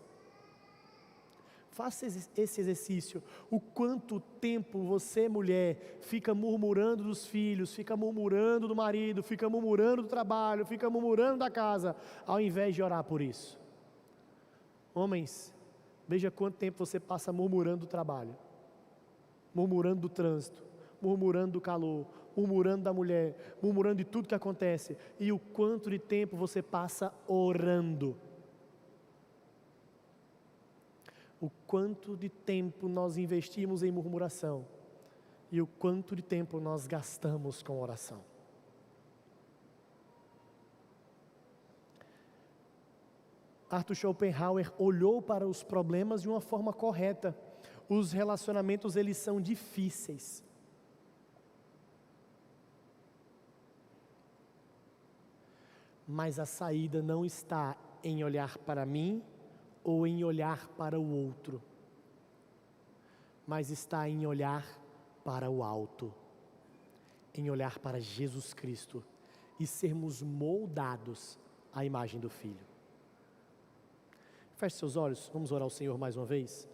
Faça esse exercício. O quanto tempo você, mulher, fica murmurando dos filhos, fica murmurando do marido, fica murmurando do trabalho, fica murmurando da casa, ao invés de orar por isso. Homens, veja quanto tempo você passa murmurando do trabalho, murmurando do trânsito, murmurando do calor, murmurando da mulher, murmurando de tudo que acontece, e o quanto de tempo você passa orando. O quanto de tempo nós investimos em murmuração e o quanto de tempo nós gastamos com oração. Arthur Schopenhauer olhou para os problemas de uma forma correta. Os relacionamentos, eles são difíceis. Mas a saída não está em olhar para mim ou em olhar para o outro, mas está em olhar para o alto, em olhar para Jesus Cristo e sermos moldados à imagem do Filho. Feche seus olhos, vamos orar ao Senhor mais uma vez.